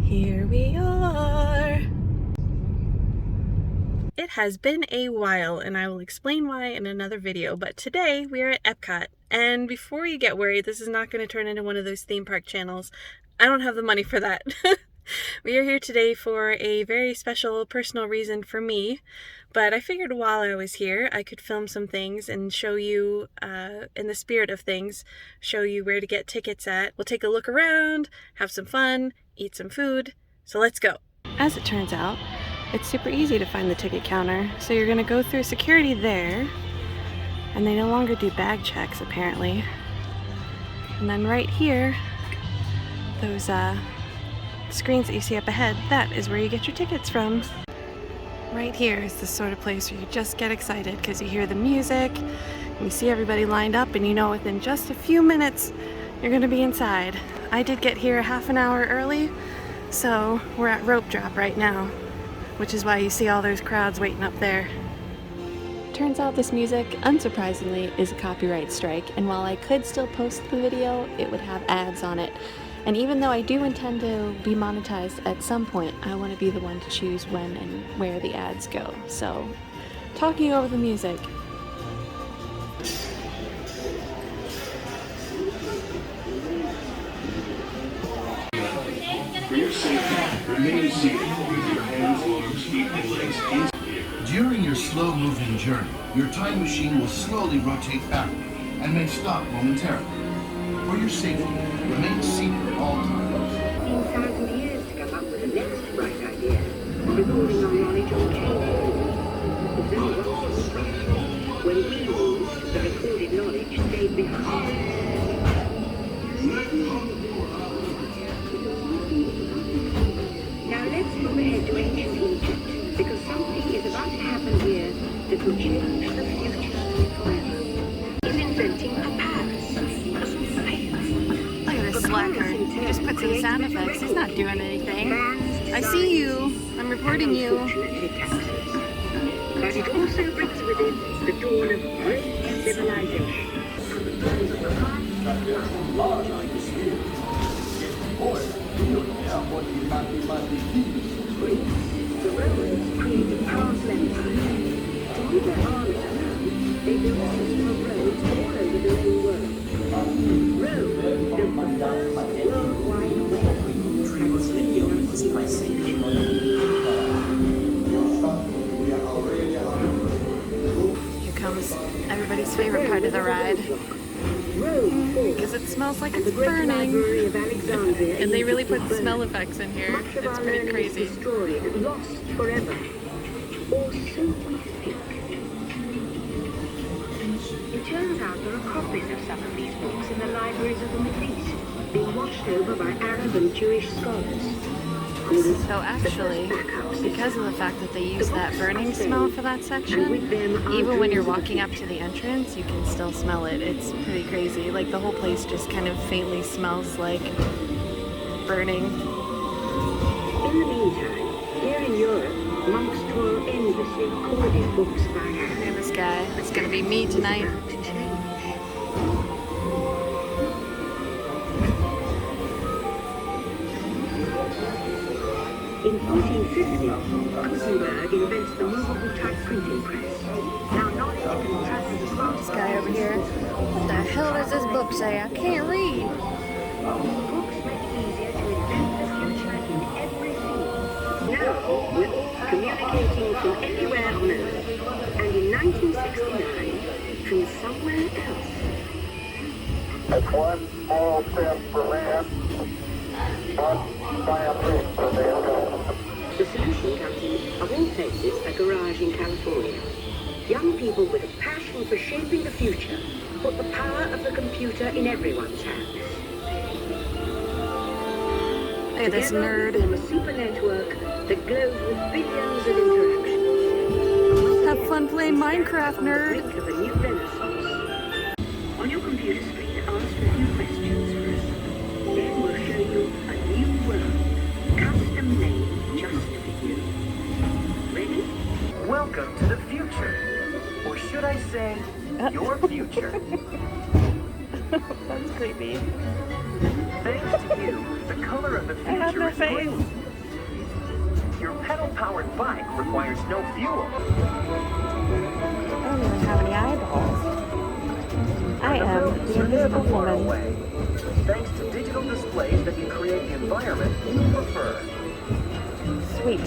Here we are. It has been a while, and I will explain why in another video, but today we are at Epcot. And before you get worried, this is not going to turn into one of those theme park channels. I don't have the money for that. We are here today for a very special personal reason for me, but I figured while I was here I could film some things and show you, in the spirit of things, show you where to get tickets at. We'll take a look around, have some fun, eat some food, so let's go. As it turns out, it's super easy to find the ticket counter, so you're going to go through security there, and they no longer do bag checks apparently. And then right here, those screens that you see up ahead, that is where you get your tickets from. Right here is the sort of place where you just get excited because you hear the music and you see everybody lined up and you know within just a few minutes you're going to be inside. I did get here half an hour early, so we're at rope drop right now, which is why you see all those crowds waiting up there. Turns out this music, unsurprisingly, is a copyright strike, and while I could still post the video, it would have ads on it. And even though I do intend to be monetized at some point, I want to be the one to choose when and where the ads go. So, talking over the music. For your safety, remain seated with your hands, arms, feet, and legs in. During your slow-moving journey, your time machine will slowly rotate backward and may stop momentarily. For your safety, remain seated at all times. 15,000 years to come up with the next right idea, recording our knowledge on change. It's only once. When we moved, the recorded knowledge stayed behind. Now let's move ahead to ancient Egypt, because something is about to happen here that will change the future forever. Is inventing a Paris, a space. Look at this slacker. He just put some sound effects. He's not doing anything. I see you. I'm reporting you. But it also brings with it the dawn of great civilization. The Romans created powerful empires. To move their armies around, they built a system of roads all over the known world. Rome built the first worldwide way, and was living on civilization. Here comes everybody's favorite part of the ride. Because it smells like it's burning. And they really put smell effects in here. It's pretty crazy. Destroyed and lost forever. Or so we think. It turns out there are copies of some of these books in the libraries of the Middle East, being watched over by Arab and Jewish scholars. So actually, because of the fact that they use that burning smell for that section, even when you're walking up to the entrance, you can still smell it. It's pretty crazy. Like the whole place just kind of faintly smells like burning. In the meantime, here in Europe, monks toil endlessly recording books by hand. Look at this guy. It's gonna be me tonight. In 1450, Gutenberg invents the movable type printing press. Now knowledge can travel as far as This guy over here. What the hell does this book say? I can't read. books make it easier to invent the future in every field. Now, we're all communicating from anywhere on Earth. And in 1969, from somewhere else. It's one small step for man, one giant leap for mankind. The solution comes in, of all places, a garage in California. Young people with a passion for shaping the future put the power of the computer in everyone's hands. Look at this Together, nerd. we form a super network that glows with billions of interactions. Have fun playing Minecraft, On the nerd. brink of a new renaissance. On your computer screen, answer a few questions first. Then we'll show you a new world, custom made just for you. Ready? Welcome to the future. Or should I say, your future. That's creepy. Thanks to you, the color of the I have future no is face. blue. gas-powered bike requires no fuel. I don't even have any eyeballs. I am the invisible woman. Away, thanks to digital displays that can create the environment you prefer. Sweet.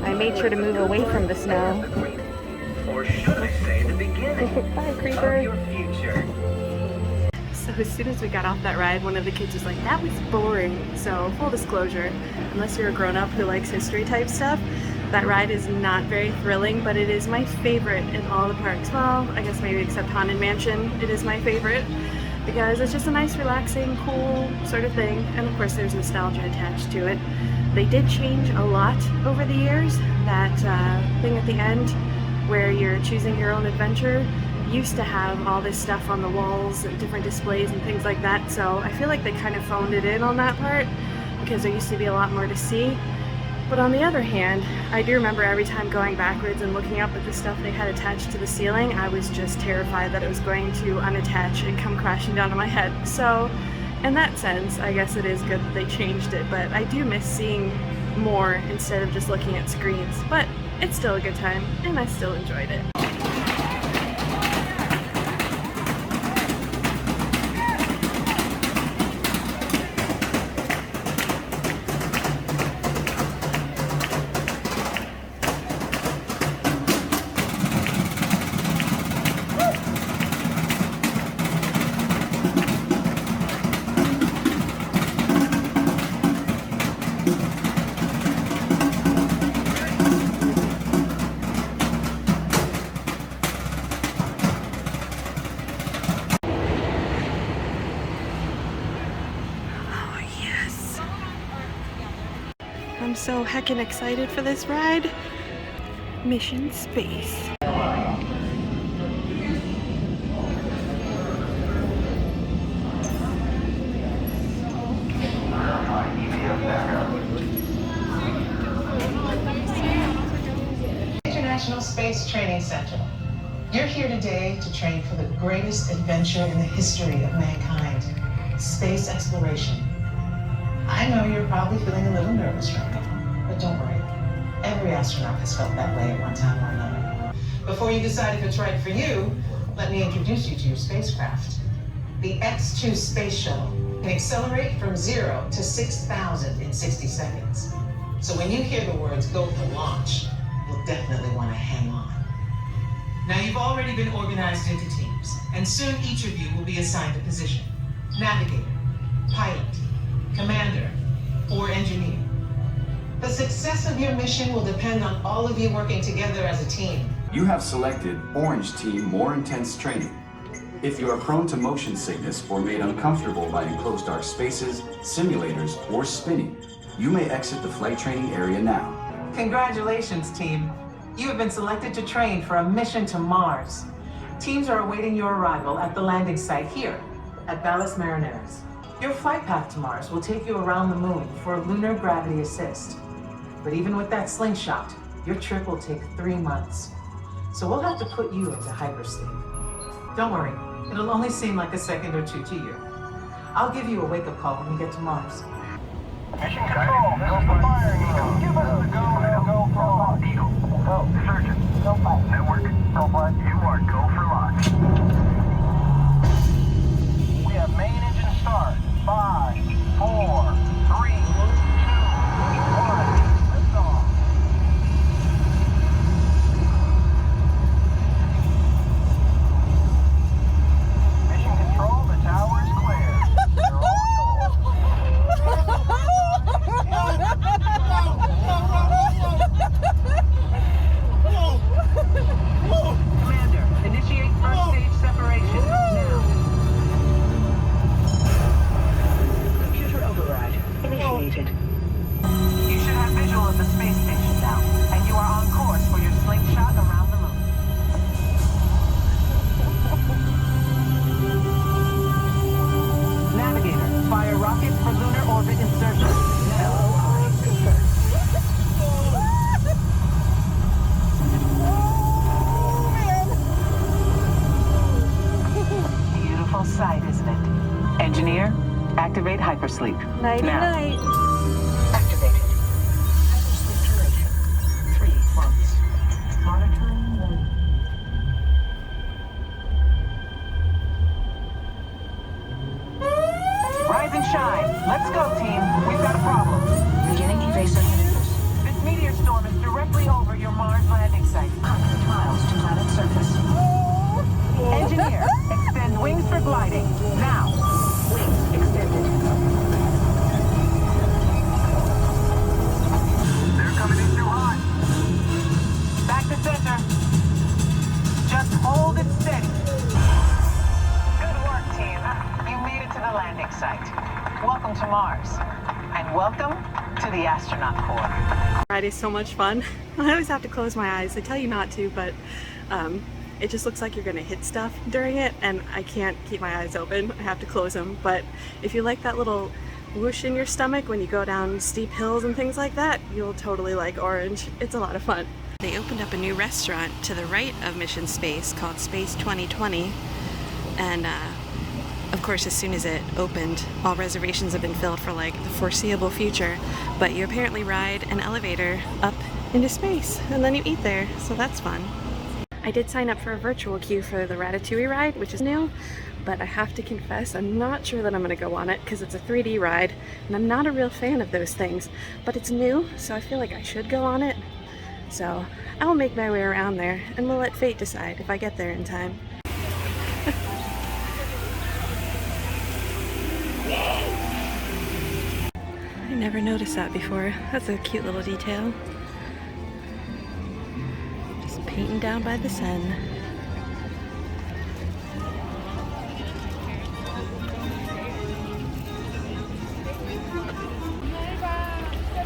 I made sure to move away from the snow. Or should I say the beginning Bye, of creeper. your future. So as soon as we got off that ride, one of the kids was like, that was boring. So full disclosure, unless you're a grown-up who likes history type stuff, that ride is not very thrilling, but it is my favorite in all the parks. Well, I guess maybe except Haunted Mansion, it is my favorite because it's just a nice, relaxing, cool sort of thing. And of course there's nostalgia attached to it. They did change a lot over the years. That thing at the end where you're choosing your own adventure used to have all this stuff on the walls and different displays and things like that, so I feel like they kind of phoned it in on that part because there used to be a lot more to see. But on the other hand, I do remember every time going backwards and looking up at the stuff they had attached to the ceiling, I was just terrified that it was going to unattach and come crashing down on my head. So in that sense, I guess it is good that they changed it, but I do miss seeing more instead of just looking at screens. But it's still a good time, and I still enjoyed it. I'm so heckin' excited for this ride. Mission Space. International Space Training Center. You're here today to train for the greatest adventure in the history of mankind, space exploration. I know you're probably feeling a little nervous right now, but don't worry. Every astronaut has felt that way at one time or another. Before you decide if it's right for you, let me introduce you to your spacecraft. The X-2 space shuttle can accelerate from 0 to 6,000 in 60 seconds. So when you hear the words "go for launch," you'll definitely want to hang on. Now you've already been organized into teams, and soon each of you will be assigned a position: navigator, pilot, commander, or engineer. The success of your mission will depend on all of you working together as a team. You have selected Orange Team More Intense Training. If you are prone to motion sickness or made uncomfortable by enclosed dark spaces, simulators, or spinning, you may exit the flight training area now. Congratulations, team. You have been selected to train for a mission to Mars. Teams are awaiting your arrival at the landing site here at Valles Marineris. Your flight path to Mars will take you around the moon for lunar gravity assist. But even with that slingshot, your trip will take 3 months. So we'll have to put you into hypersleep. Don't worry, it'll only seem like a second or two to you. I'll give you a wake-up call when we get to Mars. Mission control, go for fire, Eagle. Give us the go for launch. Eagle, go. Surgeon, go fire. Network, go fire. You are go for launch. We have main engine start. 5, 4, 3, 2, 1. Lift off. Mission control, the tower is clear. You're all Commander, initiate first stage separation now. Computer override initiated. You should have visual of the space station now, and you are on course for your slingshot around the moon. Navigator, fire rocket for lunar orbit insertion. Now. Beautiful sight, isn't it? Engineer, activate hypersleep. Nighty Now. night. Activated. Hypersleep duration 9. Let's go, team. We've got a problem. Beginning evasive maneuvers. This meteor storm is directly over your Mars landing site. 100 miles to planet surface. Engineer, extend wings for gliding. Now. Wings extended. They're coming in too hot. Back to center. Just hold it steady. Good work, team. You made it to the landing site. Welcome to Mars. And welcome to the astronaut corps. Ride is so much fun. I always have to close my eyes. They tell you not to, but it just looks like you're gonna hit stuff during it, and I can't keep my eyes open. I have to close them. But if you like that little whoosh in your stomach when you go down steep hills and things like that, you'll totally like Orange. It's a lot of fun. They opened up a new restaurant to the right of Mission Space called Space 2020, and of course, as soon as it opened, all reservations have been filled for like the foreseeable future. But you apparently ride an elevator up into space and then you eat there, so that's fun. I did sign up for a virtual queue for the Ratatouille ride, which is new, but I have to confess I'm not sure that I'm going to go on it because it's a 3D ride and I'm not a real fan of those things. But it's new, so I feel like I should go on it. So I'll make my way around there and we'll let fate decide if I get there in time. I never noticed that before. That's a cute little detail. Just painting down by the sun.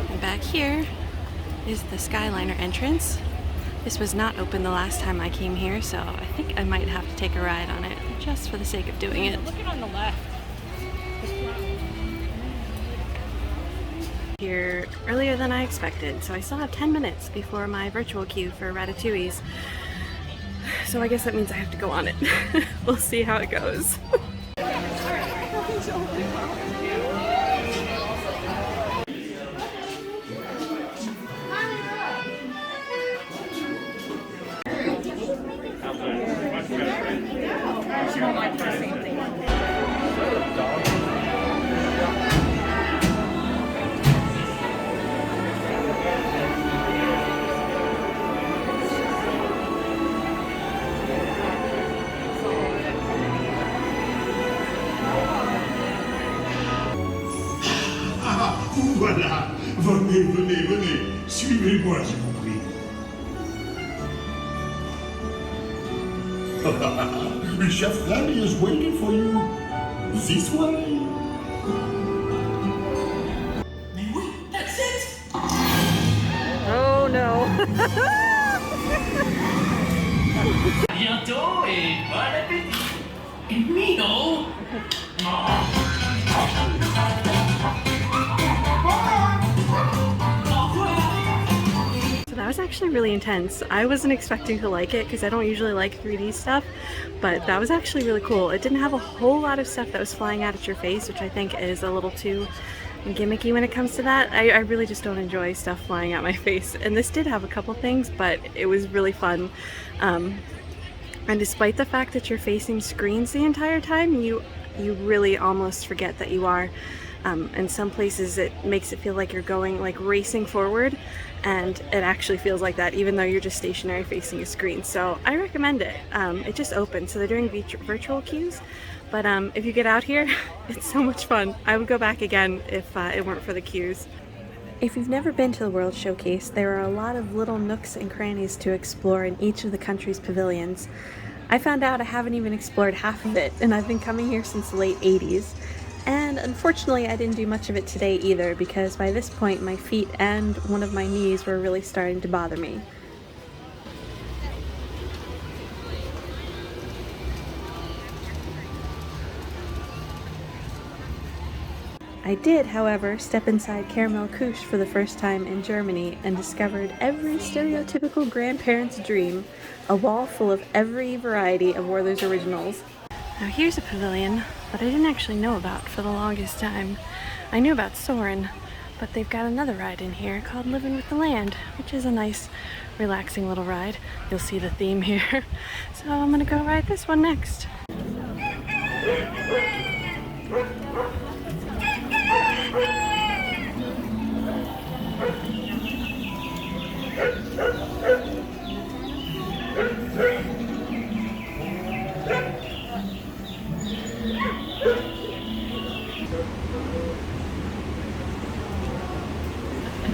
And back here is the Skyliner entrance. This was not open the last time I came here, so I think I might have to take a ride on it just for the sake of doing it. Look at on the left. Here earlier than I expected, so I still have 10 minutes before my virtual queue for Ratatouille's. So I guess that means I have to go on it. We'll see how it goes. Voilà, venez, venez, venez, suivez-moi, je vous prie. Chef Randy is waiting for you. This way. That's it! Oh no! À bientôt et bon appétit. Et Mino. So that was actually really intense. I wasn't expecting to like it because I don't usually like 3D stuff, but that was actually really cool. It didn't have a whole lot of stuff that was flying out at your face, which I think is a little too gimmicky when it comes to that. I really just don't enjoy stuff flying out my face, and this did have a couple things, but it was really fun. And despite the fact that you're facing screens the entire time, you really almost forget that you are. In some places it makes it feel like you're going like racing forward, and it actually feels like that even though you're just stationary facing a screen. So I recommend it. It just opened, so they're doing virtual queues, but if you get out here, it's so much fun. I would go back again if it weren't for the queues. If you've never been to the World Showcase, there are a lot of little nooks and crannies to explore in each of the country's pavilions. I found out I haven't even explored half of it, and I've been coming here since the late 80s. And unfortunately I didn't do much of it today either, because by this point my feet and one of my knees were really starting to bother me. I did, however, step inside Caramel Küche for the first time in Germany and discovered every stereotypical grandparent's dream, a wall full of every variety of Werther's Originals. Now here's a pavilion that I didn't actually know about for the longest time. I knew about Soarin', but they've got another ride in here called Living with the Land, which is a nice, relaxing little ride. You'll see the theme here. So I'm gonna go ride this one next.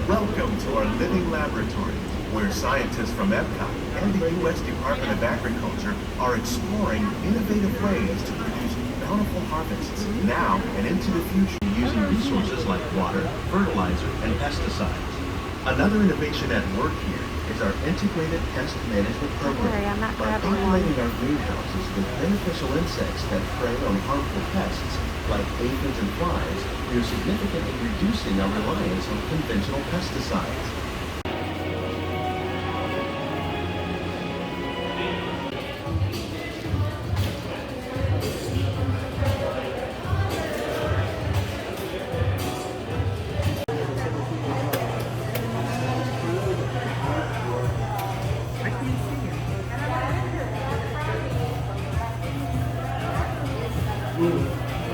Welcome to our living laboratory, where scientists from Epcot and the U.S. Department of Agriculture are exploring innovative ways to produce bountiful harvests now and into the future using resources like water, fertilizer, and pesticides. Another innovation at work here is our integrated pest management program. By populating our greenhouses with beneficial insects that prey on harmful pests like aphids and flies, we are significantly reducing our reliance on conventional pesticides.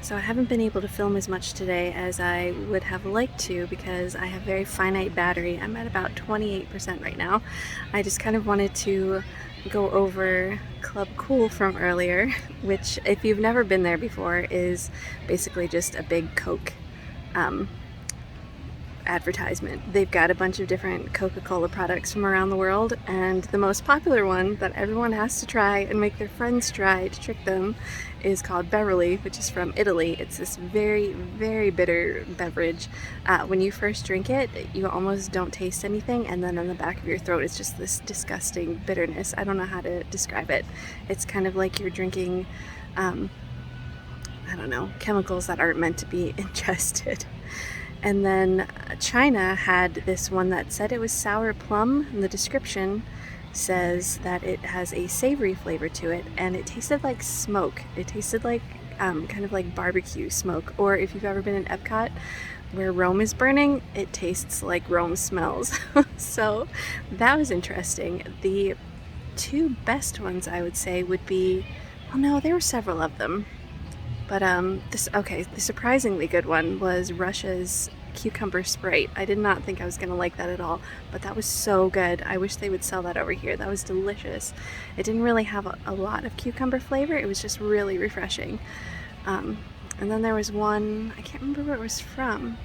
So I haven't been able to film as much today as I would have liked to because I have very finite battery. I'm at about 28% right now. I just kind of wanted to go over Club Cool from earlier, which if you've never been there before is basically just a big Coke advertisement. They've got a bunch of different Coca-Cola products from around the world, and the most popular one that everyone has to try and make their friends try to trick them is called Beverly, which is from Italy. It's this very, very bitter beverage. When you first drink it, you almost don't taste anything, and then in the back of your throat it's just this disgusting bitterness. I don't know how to describe it. It's kind of like you're drinking, I don't know, chemicals that aren't meant to be ingested. And then China had this one that said it was sour plum, and the description says that it has a savory flavor to it, and it tasted like smoke. It tasted like kind of like barbecue smoke, or if you've ever been in Epcot where Rome is burning, it tastes like Rome smells. So that was interesting. The two best ones I would say would be, well, no, there were several of them. But the surprisingly good one was Russia's cucumber Sprite. I did not think I was gonna like that at all, but that was so good. I wish they would sell that over here. That was delicious. It didn't really have a lot of cucumber flavor. It was just really refreshing. And then there was one, I can't remember where it was from.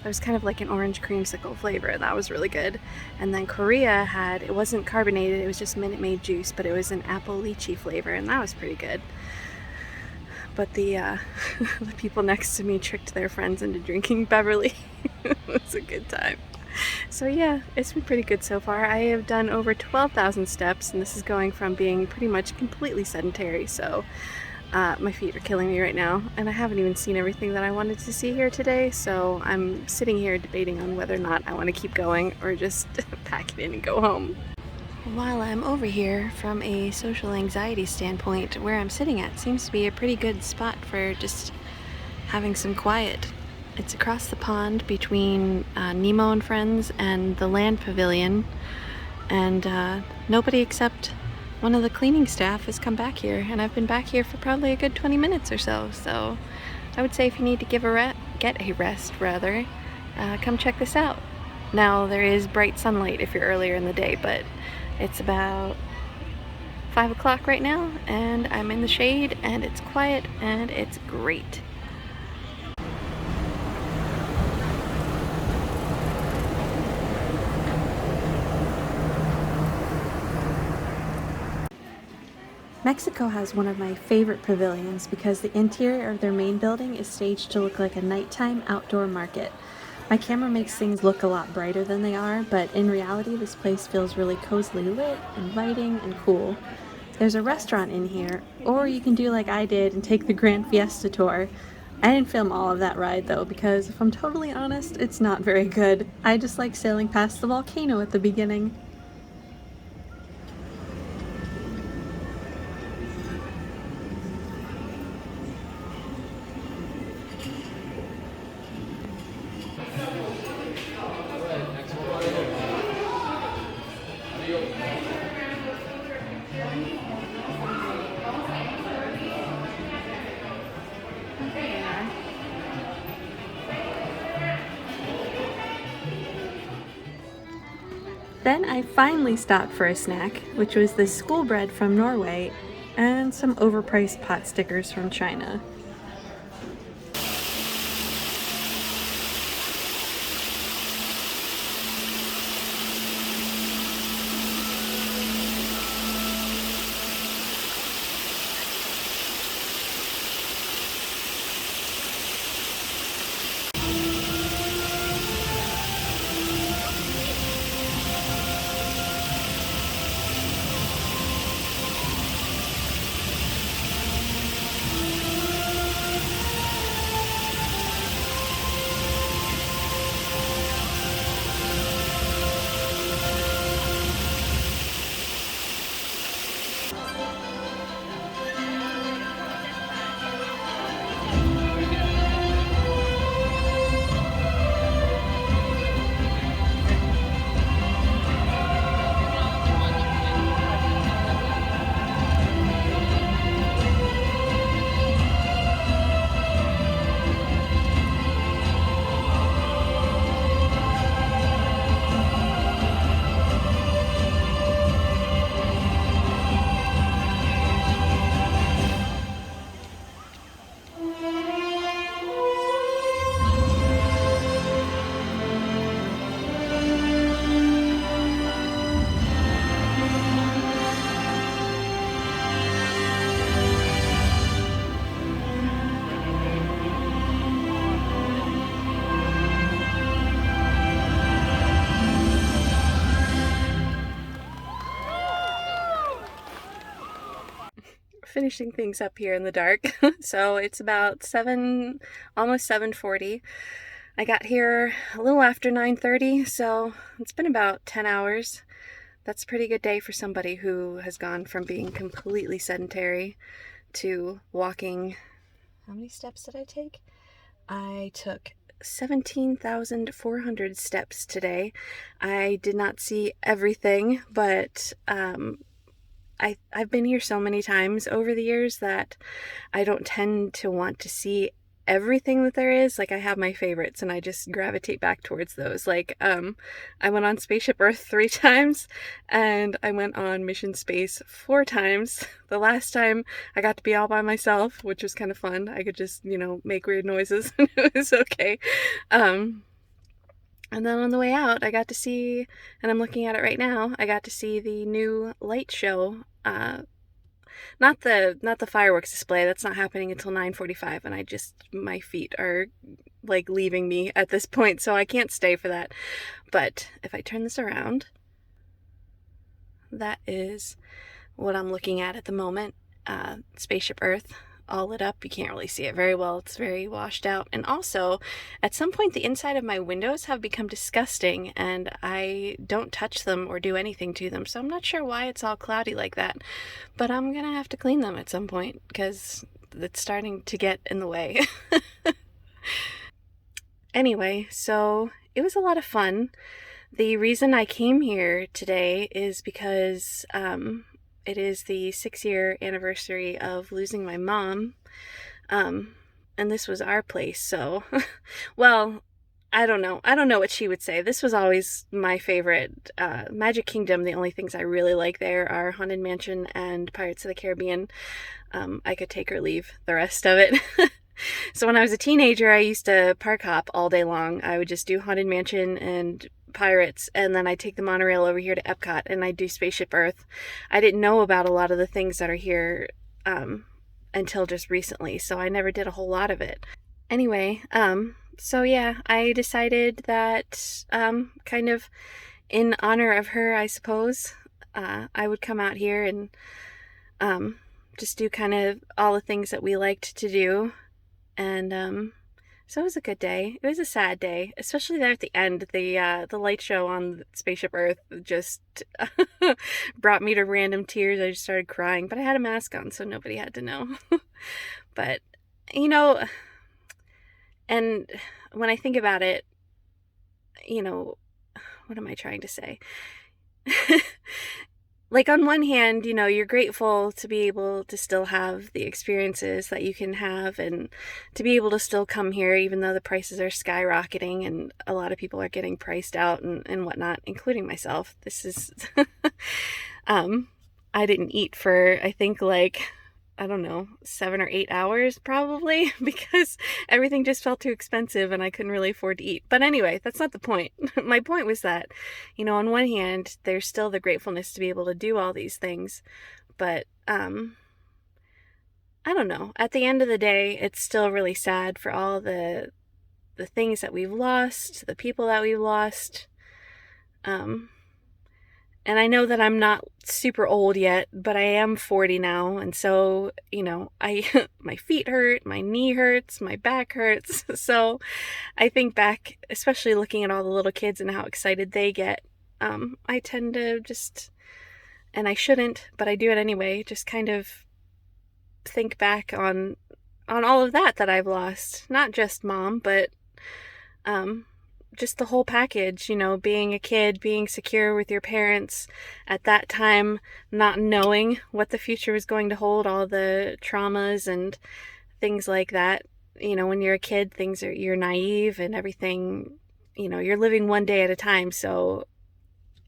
It was kind of like an orange creamsicle flavor. That was really good. And then Korea had, it wasn't carbonated, it was just Minute Maid juice, but it was an apple lychee flavor, and that was pretty good. But the people next to me tricked their friends into drinking Beverly. It was a good time. So yeah, it's been pretty good so far. I have done over 12,000 steps, and this is going from being pretty much completely sedentary, so my feet are killing me right now, and I haven't even seen everything that I wanted to see here today, so I'm sitting here debating on whether or not I want to keep going or just pack it in and go home. While I'm over here, from a social anxiety standpoint, where I'm sitting at seems to be a pretty good spot for just having some quiet. It's across the pond between Nemo and Friends and the Land Pavilion, and nobody except one of the cleaning staff has come back here, and I've been back here for probably a good 20 minutes or so, so I would say if you need to get a rest, come check this out. Now, there is bright sunlight if you're earlier in the day, but it's about 5 o'clock right now, and I'm in the shade, and it's quiet, and it's great. Mexico has one of my favorite pavilions because the interior of their main building is staged to look like a nighttime outdoor market. My camera makes things look a lot brighter than they are, but in reality this place feels really cozily lit, inviting, and cool. There's a restaurant in here, or you can do like I did and take the Grand Fiesta tour. I didn't film all of that ride though, because if I'm totally honest, it's not very good. I just like sailing past the volcano at the beginning. Then I finally stopped for a snack, which was this school bread from Norway and some overpriced pot stickers from China. finishing things up here in the dark. So it's about 7, almost 7:40. I got here a little after 9:30, so it's been about 10 hours. That's a pretty good day for somebody who has gone from being completely sedentary to walking. How many steps did I take? I took 17,400 steps today. I did not see everything, but I've been here so many times over the years that I don't tend to want to see everything that there is. Like, I have my favorites and I just gravitate back towards those. Like, I went on Spaceship Earth 3 times and I went on Mission Space 4 times. The last time I got to be all by myself, which was kind of fun. I could just, make weird noises and it was okay. And then on the way out, I got to see, and I'm looking at it right now, I got to see the new light show. Not the fireworks display. That's not happening until 9:45, and my feet are like leaving me at this point, so I can't stay for that. But if I turn this around, that is what I'm looking at the moment. Spaceship Earth, all lit up. You can't really see it very well. It's very washed out. And also, at some point, the inside of my windows have become disgusting, and I don't touch them or do anything to them. So I'm not sure why it's all cloudy like that. But I'm gonna have to clean them at some point because it's starting to get in the way. Anyway, so it was a lot of fun. The reason I came here today is because it is the 6-year anniversary of losing my mom, and this was our place, so, well, I don't know what she would say. This was always my favorite. Magic Kingdom, the only things I really like there are Haunted Mansion and Pirates of the Caribbean. I could take or leave the rest of it. So when I was a teenager, I used to park hop all day long. I would just do Haunted Mansion and Pirates, and then I'd take the monorail over here to Epcot and I'd do Spaceship Earth. I didn't know about a lot of the things that are here until just recently, so I never did a whole lot of it. Anyway, so yeah, I decided that kind of in honor of her, I suppose, I would come out here and just do kind of all the things that we liked to do. And so it was a good day. It was a sad day, especially there at the end. The light show on Spaceship Earth just brought me to random tears. I just started crying, but I had a mask on, so nobody had to know. But, and when I think about it, what am I trying to say? Like, on one hand, you're grateful to be able to still have the experiences that you can have and to be able to still come here, even though the prices are skyrocketing and a lot of people are getting priced out and whatnot, including myself. This is, I didn't eat for, I think, 7 or 8 hours probably, because everything just felt too expensive and I couldn't really afford to eat. But anyway, that's not the point. My point was that, on one hand, there's still the gratefulness to be able to do all these things, but I don't know. At the end of the day, it's still really sad for all the things that we've lost, the people that we've lost. And I know that I'm not super old yet, but I am 40 now, and so, my feet hurt, my knee hurts, my back hurts, so I think back, especially looking at all the little kids and how excited they get, I tend to just, and I shouldn't, but I do it anyway, just kind of think back on all of that I've lost, not just Mom, but, just the whole package, being a kid, being secure with your parents at that time, not knowing what the future was going to hold, all the traumas and things like that. When you're a kid, you're naive and everything, you're living one day at a time. So,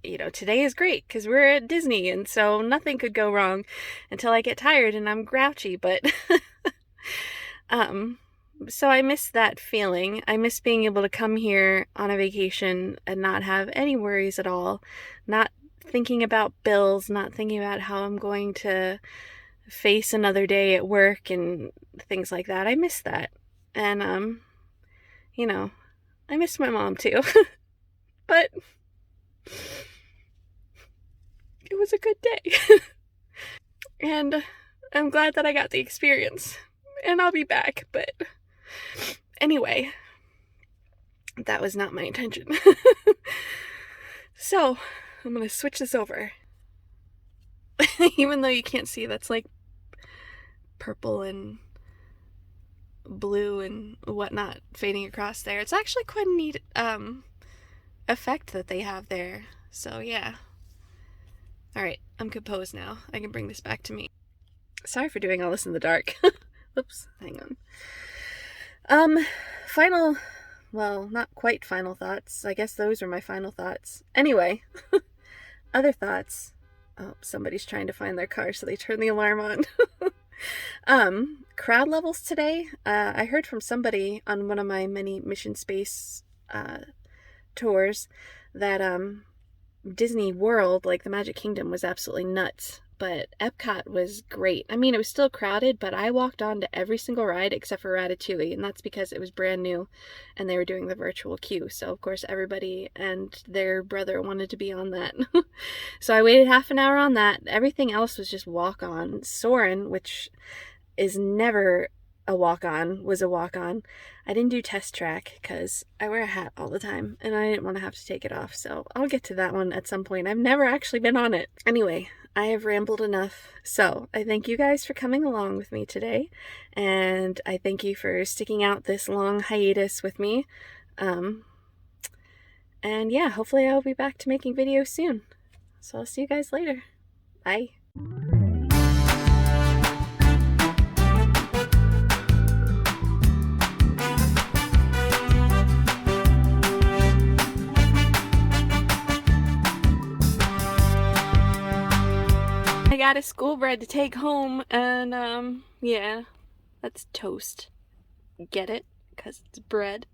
today is great because we're at Disney and so nothing could go wrong until I get tired and I'm grouchy, but, so I miss that feeling. I miss being able to come here on a vacation and not have any worries at all. Not thinking about bills, not thinking about how I'm going to face another day at work and things like that. I miss that. And, I miss my mom too. But it was a good day. And I'm glad that I got the experience, and I'll be back, but anyway, that was not my intention. So, I'm gonna switch this over. Even though you can't see, that's like purple and blue and whatnot fading across there. It's actually quite a neat effect that they have there. So yeah. Alright, I'm composed now. I can bring this back to me. Sorry for doing all this in the dark. Oops, hang on. Final, well, not quite final thoughts. I guess those are my final thoughts. Anyway, other thoughts. Oh, somebody's trying to find their car, so they turn the alarm on. Crowd levels today. I heard from somebody on one of my many Mission Space tours that Disney World, like the Magic Kingdom, was absolutely nuts. But Epcot was great. I mean, it was still crowded, but I walked on to every single ride except for Ratatouille, and that's because it was brand new and they were doing the virtual queue. So, of course, everybody and their brother wanted to be on that. So I waited half an hour on that. Everything else was just walk-on. Soarin', which is never a walk-on, was a walk-on. I didn't do test track because I wear a hat all the time and I didn't want to have to take it off. So I'll get to that one at some point. I've never actually been on it. Anyway, I have rambled enough. So I thank you guys for coming along with me today. And I thank you for sticking out this long hiatus with me. And yeah, hopefully I'll be back to making videos soon. So I'll see you guys later. Bye. I got a school bread to take home, and yeah, that's toast. Get it? Because it's bread.